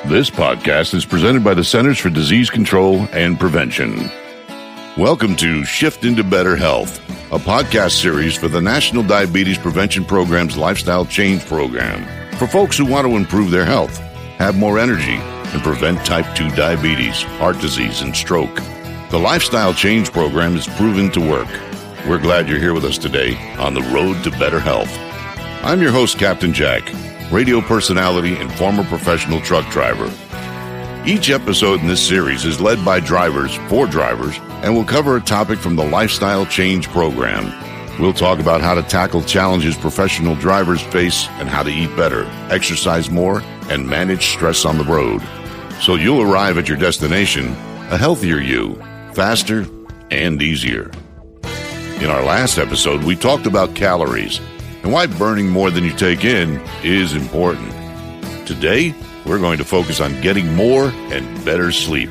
This podcast is presented by the Centers for Disease Control and Prevention. Welcome to Shift into Better Health, a podcast series for the National Diabetes Prevention Program's Lifestyle Change Program for folks who want to improve their health, have more energy, and prevent type 2 diabetes, heart disease, and stroke. The Lifestyle Change Program is proven to work. We're glad you're here with us today on the road to better health. I'm your host, Captain Jack, radio personality and former professional truck driver. Each episode in this series is led by drivers for drivers and will cover a topic from the Lifestyle Change Program. We'll talk about how to tackle challenges professional drivers face and how to eat better, exercise more, and manage stress on the road. So you'll arrive at your destination a healthier you, faster and easier. In our last episode, we talked about calories and why burning more than you take in is important. Today, we're going to focus on getting more and better sleep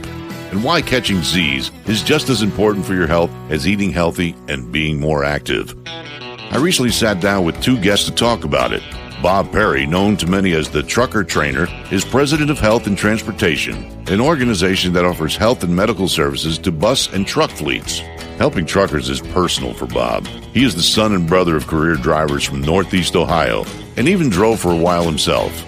and why catching Zzzz is just as important for your health as eating healthy and being more active. I recently sat down with two guests to talk about it. Bob Perry, known to many as the Trucker Trainer, is president of Health and Transportation, an organization that offers health and medical services to bus and truck fleets. Helping truckers is personal for Bob. He is the son and brother of career drivers from Northeast Ohio and even drove for a while himself.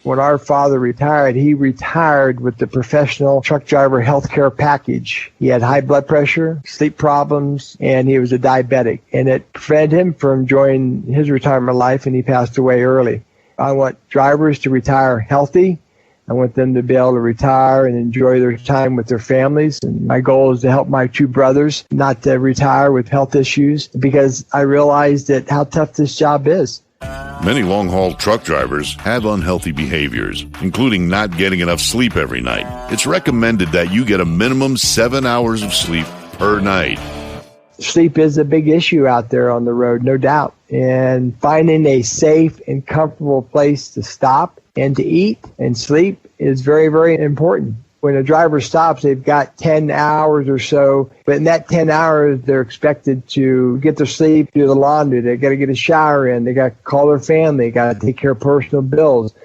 When our father retired, he retired with the professional truck driver health care package. He had high blood pressure, sleep problems, and he was a diabetic. And it prevented him from enjoying his retirement life, and he passed away early. I want drivers to retire healthy. I want them to be able to retire and enjoy their time with their families. And my goal is to help my two brothers not to retire with health issues because I realize that how tough this job is. Many long-haul truck drivers have unhealthy behaviors, including not getting enough sleep every night. It's recommended that you get a minimum 7 hours of sleep per night. Sleep is a big issue out there on the road, no doubt. And finding a safe and comfortable place to stop and to eat and sleep is very, very important. When a driver stops, they've got 10 hours or so, but in that 10 hours, they're expected to get their sleep, do the laundry, they got to get a shower in, they got to call their family, got to take care of personal bills,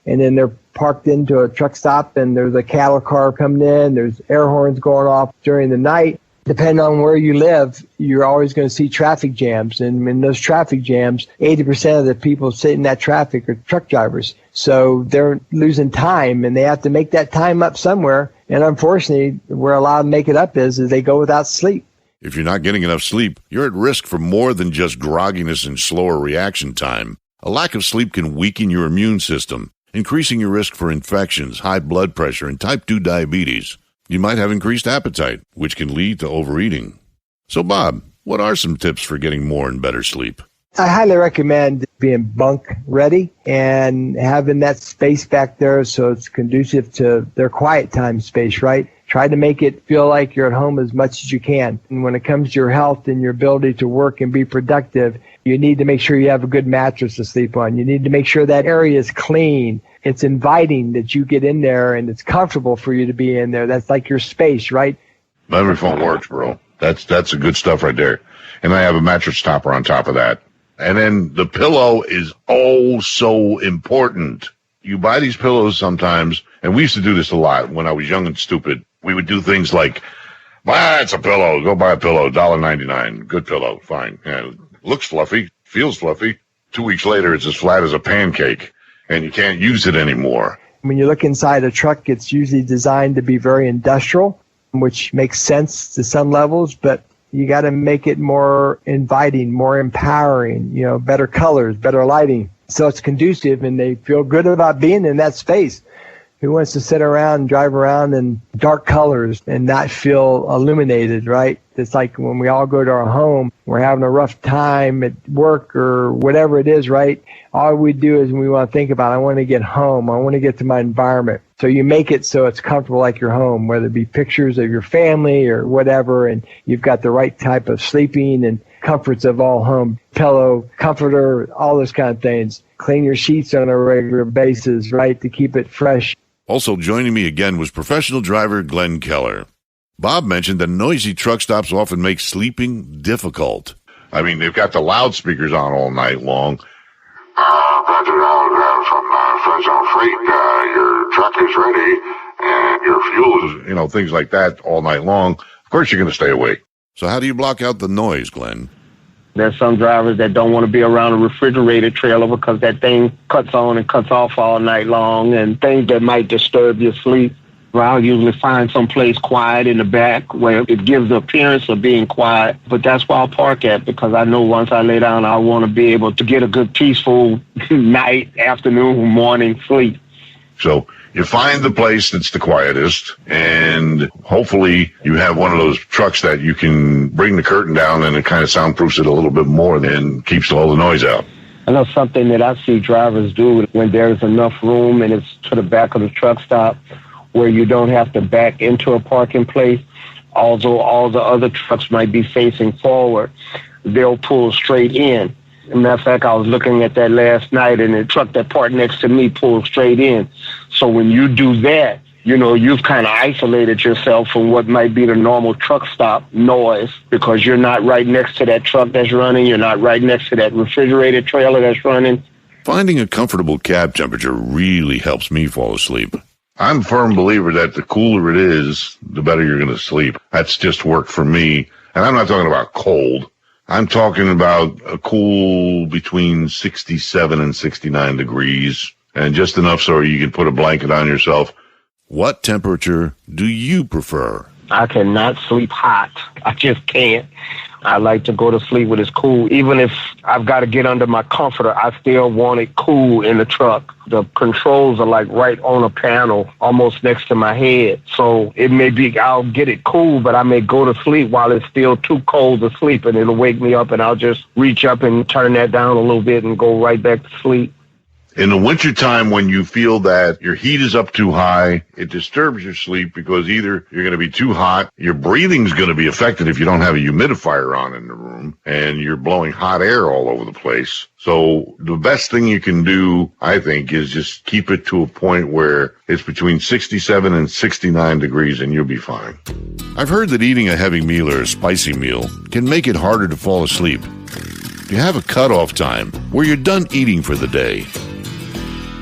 and then they're parked into a truck stop and there's a cattle car coming in, there's air horns going off during the night. Depending on where you live, you're always going to see traffic jams. And in those traffic jams, 80% of the people sitting in that traffic are truck drivers. So they're losing time, and they have to make that time up somewhere. And unfortunately, where a lot of them make it up is they go without sleep. If you're not getting enough sleep, you're at risk for more than just grogginess and slower reaction time. A lack of sleep can weaken your immune system, increasing your risk for infections, high blood pressure, and type 2 diabetes. You might have increased appetite, which can lead to overeating. So, Bob, what are some tips for getting more and better sleep? I highly recommend being bunk ready and having that space back there so it's conducive to their quiet time space, right? Try to make it feel like you're at home as much as you can. And when it comes to your health and your ability to work and be productive, you need to make sure you have a good mattress to sleep on. You need to make sure that area is clean. It's inviting that you get in there and it's comfortable for you to be in there. That's like your space, right? Memory foam works, bro. That's the good stuff right there. And I have a mattress topper on top of that. And then the pillow is oh so important. You buy these pillows sometimes, and we used to do this a lot when I was young and stupid. We would do things like, it's a pillow. Go buy a pillow, $1.99. Good pillow, fine. Yeah, looks fluffy, feels fluffy. 2 weeks later, it's as flat as a pancake, and you can't use it anymore. When you look inside a truck, it's usually designed to be very industrial, which makes sense to some levels, but you got to make it more inviting, more empowering, better colors, better lighting. So it's conducive and they feel good about being in that space. Who wants to sit around and drive around in dark colors and not feel illuminated, right? It's like when we all go to our home, we're having a rough time at work or whatever it is, right? All we do is we want to think about, I want to get home. I want to get to my environment. So you make it so it's comfortable like your home, whether it be pictures of your family or whatever, and you've got the right type of sleeping and comforts of all home, pillow, comforter, all those kind of things. Clean your sheets on a regular basis, right, to keep it fresh. Also joining me again was professional driver Glenn Keller. Bob mentioned that noisy truck stops often make sleeping difficult. I mean, they've got the loudspeakers on all night long. Patrick, from Fresno Freight, your truck is ready and your fuel is, things like that all night long, of course you're going to stay awake. So how do you block out the noise, Glenn? There's some drivers that don't want to be around a refrigerated trailer because that thing cuts on and cuts off all night long, and things that might disturb your sleep. I'll usually find some place quiet in the back where it gives the appearance of being quiet, but that's where I'll park at, because I know once I lay down, I want to be able to get a good, peaceful night, afternoon, morning sleep. So you find the place that's the quietest, and hopefully you have one of those trucks that you can bring the curtain down and it kind of soundproofs it a little bit more and keeps all the noise out. I know something that I see drivers do when there's enough room and it's to the back of the truck stop where you don't have to back into a parking place. Although all the other trucks might be facing forward, they'll pull straight in. As a matter of fact, I was looking at that last night, and the truck that parked next to me pulled straight in. So when you do that, you've kind of isolated yourself from what might be the normal truck stop noise, because you're not right next to that truck that's running. You're not right next to that refrigerated trailer that's running. Finding a comfortable cab temperature really helps me fall asleep. I'm a firm believer that the cooler it is, the better you're going to sleep. That's just worked for me. And I'm not talking about cold. I'm talking about a cool between 67 and 69 degrees, and just enough so you can put a blanket on yourself. What temperature do you prefer? I cannot sleep hot. I just can't. I like to go to sleep when it's cool. Even if I've got to get under my comforter, I still want it cool in the truck. The controls are like right on a panel, almost next to my head. So it may be I'll get it cool, but I may go to sleep while it's still too cold to sleep, and it'll wake me up, and I'll just reach up and turn that down a little bit and go right back to sleep. In the wintertime, when you feel that your heat is up too high, it disturbs your sleep, because either you're going to be too hot, your breathing's going to be affected if you don't have a humidifier on in the room, and you're blowing hot air all over the place. So the best thing you can do, I think, is just keep it to a point where it's between 67 and 69 degrees, and you'll be fine. I've heard that eating a heavy meal or a spicy meal can make it harder to fall asleep. You have a cutoff time where you're done eating for the day.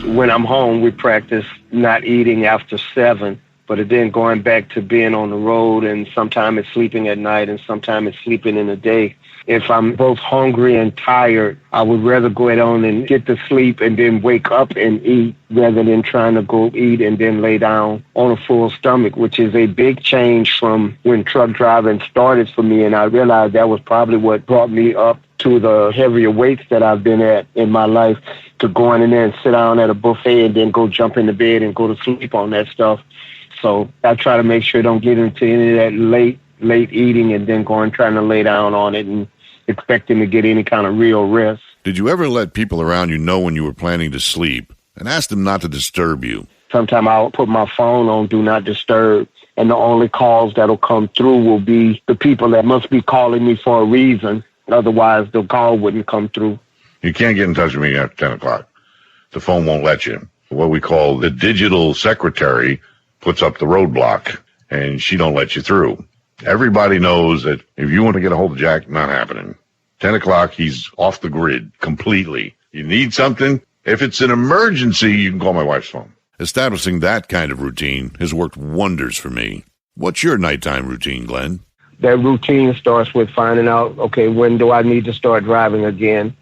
When I'm home, we practice not eating after 7, but then going back to being on the road, and sometimes it's sleeping at night and sometimes it's sleeping in the day. If I'm both hungry and tired, I would rather go on and get to sleep and then wake up and eat, rather than trying to go eat and then lay down on a full stomach, which is a big change from when truck driving started for me. And I realized that was probably what brought me up to the heavier weights that I've been at in my life, to going in there and sit down at a buffet and then go jump in the bed and go to sleep on that stuff. So I try to make sure I don't get into any of that late eating and then going trying to lay down on it and expecting to get any kind of real rest. Did you ever let people around you know when you were planning to sleep and ask them not to disturb you? Sometimes I'll put my phone on Do Not Disturb, and the only calls that'll come through will be the people that must be calling me for a reason. Otherwise, the call wouldn't come through. You can't get in touch with me after 10 o'clock. The phone won't let you. What we call the digital secretary puts up the roadblock, and she don't let you through. Everybody knows that if you want to get a hold of Jack, not happening. 10 o'clock, he's off the grid completely. You need something? If it's an emergency, you can call my wife's phone. Establishing that kind of routine has worked wonders for me. What's your nighttime routine, Glenn? That routine starts with finding out, okay, when do I need to start driving again?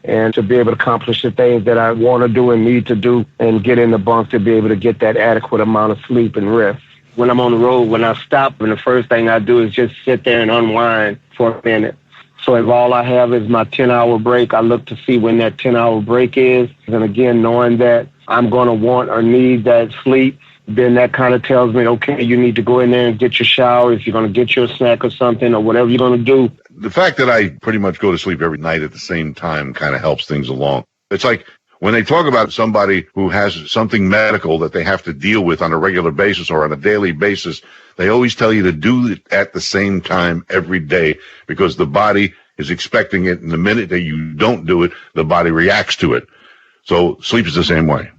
And to be able to accomplish the things that I want to do and need to do, and get in the bunk to be able to get that adequate amount of sleep and rest. When I'm on the road, when I stop, and the first thing I do is just sit there and unwind for a minute. So if all I have is my 10-hour break, I look to see when that 10-hour break is. And again, knowing that I'm going to want or need that sleep, then that kind of tells me, okay, you need to go in there and get your shower if you're going to get your snack or something or whatever you're going to do. The fact that I pretty much go to sleep every night at the same time kind of helps things along. It's like when they talk about somebody who has something medical that they have to deal with on a regular basis or on a daily basis, they always tell you to do it at the same time every day, because the body is expecting it, and the minute that you don't do it, the body reacts to it. So sleep is the same way.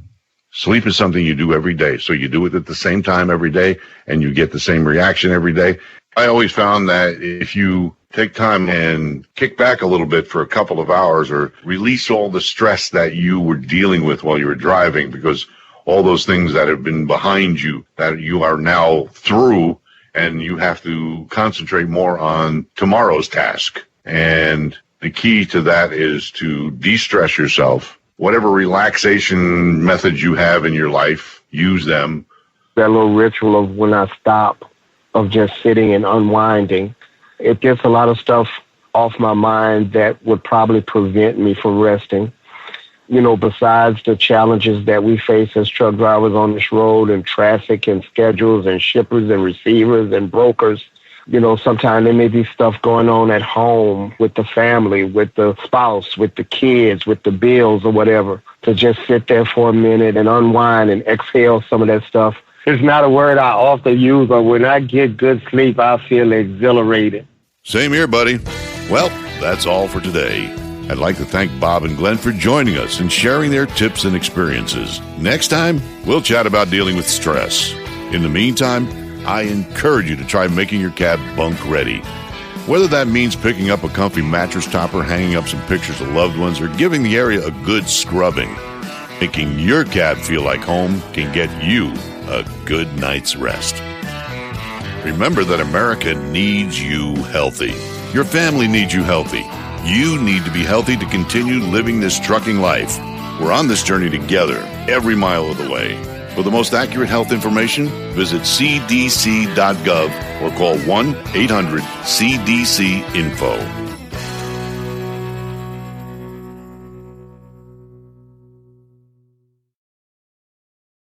Sleep is something you do every day. So you do it at the same time every day, and you get the same reaction every day. I always found that if you take time and kick back a little bit for a couple of hours, or release all the stress that you were dealing with while you were driving, because all those things that have been behind you that you are now through, and you have to concentrate more on tomorrow's task. And the key to that is to de-stress yourself. Whatever relaxation methods you have in your life, use them. That little ritual of when I stop, of just sitting and unwinding, it gets a lot of stuff off my mind that would probably prevent me from resting. You know, besides the challenges that we face as truck drivers on this road, and traffic and schedules and shippers and receivers and brokers, you know, sometimes there may be stuff going on at home with the family, with the spouse, with the kids, with the bills or whatever. To just sit there for a minute and unwind and exhale some of that stuff. It's not a word I often use, but when I get good sleep, I feel exhilarated. Same here, buddy. Well, that's all for today. I'd like to thank Bob and Glenn for joining us and sharing their tips and experiences. Next time, we'll chat about dealing with stress. In the meantime, I encourage you to try making your cab bunk ready. Whether that means picking up a comfy mattress topper, hanging up some pictures of loved ones, or giving the area a good scrubbing, making your cab feel like home can get you a good night's rest. Remember that America needs you healthy. Your family needs you healthy. You need to be healthy to continue living this trucking life. We're on this journey together, every mile of the way. For the most accurate health information, visit cdc.gov or call 1-800-CDC-INFO.